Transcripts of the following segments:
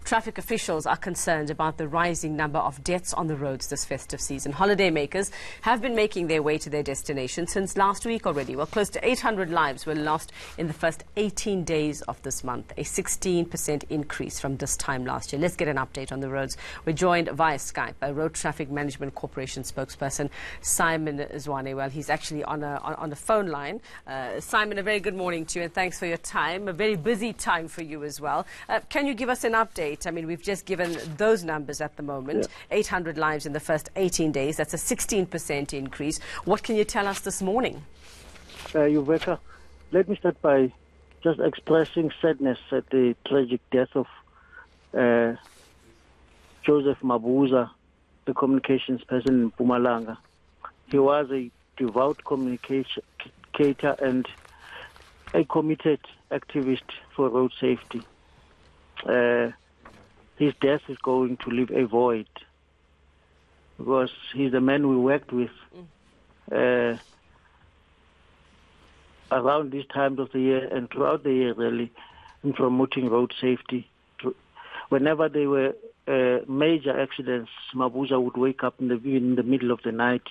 Traffic officials are concerned about the rising number of deaths on the roads this festive season. Holidaymakers have been making their way to their destination since last week already. Well, close to 800 lives were lost in the first 18 days of this month, a 16% increase from this time last year. Let's get an update on the roads. We're joined via Skype by Road Traffic Management Corporation spokesperson Simon Zwane. Well, he's actually on a phone line. Simon, a very good morning to you, and thanks for your time. A very busy time for you as well. Can you give us an update? I mean, we've just given those numbers at the moment. Yeah. 800 lives in the first 18 days. That's a 16% increase. What can you tell us this morning? Yuveka, let me start by just expressing sadness at the tragic death of Joseph Mabuza, the communications person in Mpumalanga. He was a devout communicator and a committed activist for road safety. His death is going to leave a void because he's the man we worked with around these times of the year and throughout the year, really, in promoting road safety. Whenever there were major accidents, Mabuza would wake up in the middle of the night,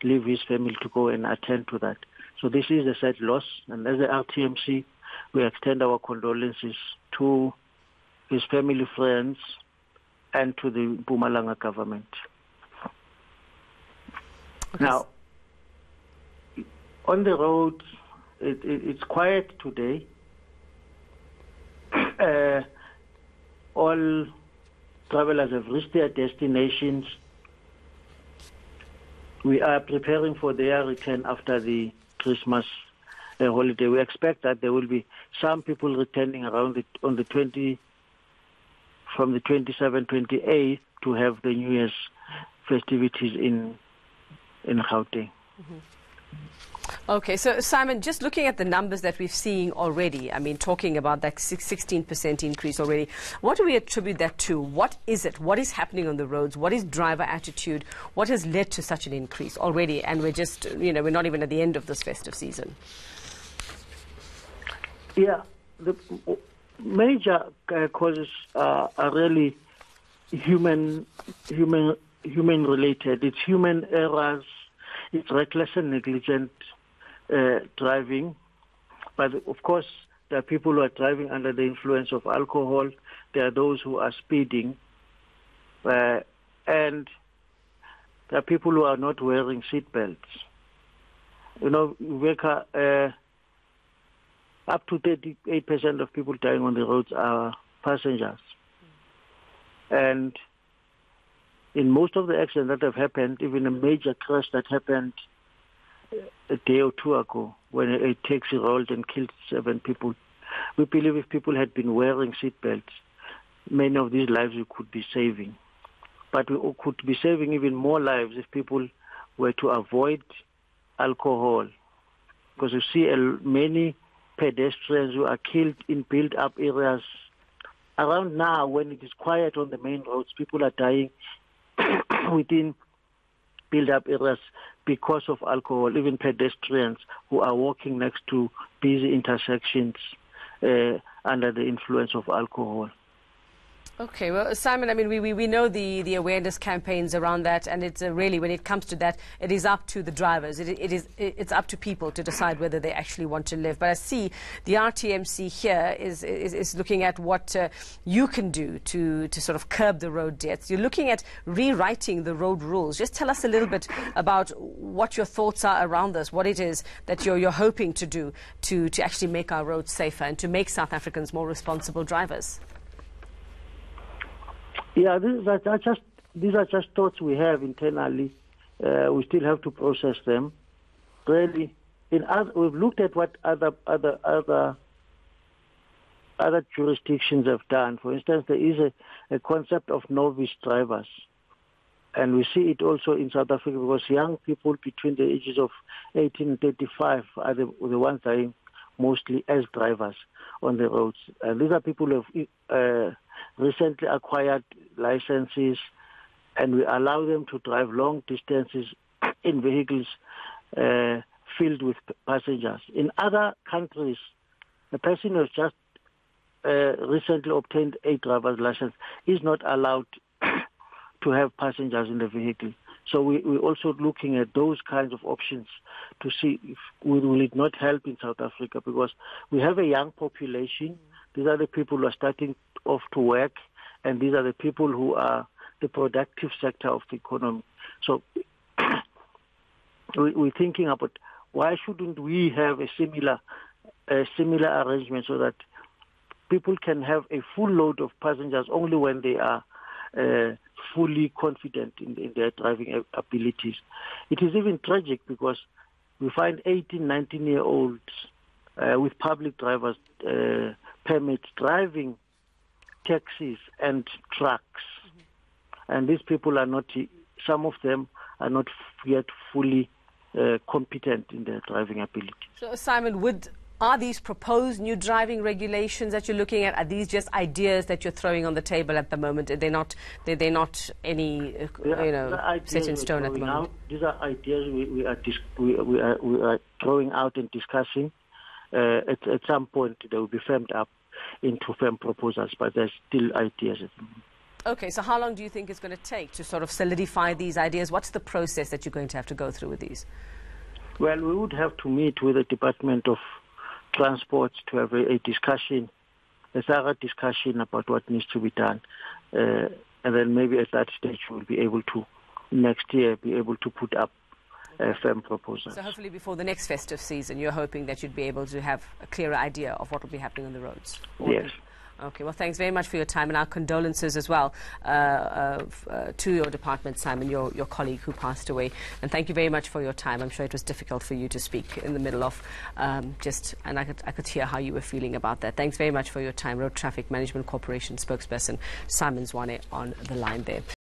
leave his family to go and attend to that. So this is a sad loss, and as the RTMC, we extend our condolences to his family, friends, and to the Mpumalanga government. Okay. Now, on the road, it's quiet today. All travelers have reached their destinations. We are preparing for their return after the Christmas holiday. We expect that there will be some people returning around from the 27th, 28th to have the New Year's festivities in Gauteng. Mm-hmm. Okay, so Simon, just looking at the numbers that we've seen already, I mean, talking about that 16% increase already, what do we attribute that to? What is it? What is happening on the roads? What is driver attitude? What has led to such an increase already? And we're just, we're not even at the end of this festive season. Yeah, the major causes are really human related. It's human errors. It's reckless and negligent driving. But of course, there are people who are driving under the influence of alcohol. There are those who are speeding. And there are people who are not wearing seat belts. Veka, up to 38% of people dying on the roads are passengers. And in most of the accidents that have happened, even a major crash that happened a day or two ago when a taxi rolled and killed 7 people, we believe if people had been wearing seatbelts, many of these lives we could be saving. But we could be saving even more lives if people were to avoid alcohol. Because you see many pedestrians who are killed in built-up areas. Around now, when it is quiet on the main roads, people are dying within build-up areas because of alcohol, even pedestrians who are walking next to busy intersections under the influence of alcohol. Okay, well, Simon, I mean, we know the awareness campaigns around that, and it's really, when it comes to that, it is up to the drivers. It's up to people to decide whether they actually want to live. But I see the RTMC here is looking at what you can do to sort of curb the road deaths. You're looking at rewriting the road rules. Just tell us a little bit about what your thoughts are around this, what it is that you're hoping to do to actually make our roads safer and to make South Africans more responsible drivers. Yeah, these are just thoughts we have internally. We still have to process them. Really, we've looked at what other jurisdictions have done. For instance, there is a concept of novice drivers, and we see it also in South Africa because young people between the ages of 18 and 35 are the ones dying mostly as drivers on the roads. And these are people who have recently acquired licenses, and we allow them to drive long distances in vehicles filled with passengers. In other countries, the person who has just recently obtained a driver's license is not allowed to have passengers in the vehicle. So we're also looking at those kinds of options to see if will it not help in South Africa, because we have a young population. These are the people who are starting off to work, and these are the people who are the productive sector of the economy. So we're thinking about why shouldn't we have a similar arrangement so that people can have a full load of passengers only when they are fully confident in their driving abilities. It is even tragic because we find 18, 19-year-olds with public driver's permits driving taxis and trucks. And these people are not, some of them are not yet fully competent in their driving ability. So, Simon, are these proposed new driving regulations that you're looking at, are these just ideas that you're throwing on the table at the moment? They're not any, set in stone at the moment? These are ideas we are throwing out and discussing. At some point, they will be firmed up into firm proposals, but there's still ideas at the moment. Okay, so how long do you think it's going to take to sort of solidify these ideas? What's the process that you're going to have to go through with these? Well, we would have to meet with the Department of Transport to have a discussion, a thorough discussion about what needs to be done. And then maybe at that stage we'll be able to, next year, be able to put up firm proposals. So hopefully before the next festive season, you're hoping that you'd be able to have a clearer idea of what will be happening on the roads? Yes. Okay, well, thanks very much for your time, and our condolences as well to your department, Simon, your colleague who passed away. And thank you very much for your time. I'm sure it was difficult for you to speak in the middle of and I could hear how you were feeling about that. Thanks very much for your time. Road Traffic Management Corporation spokesperson Simon Zwane on the line there.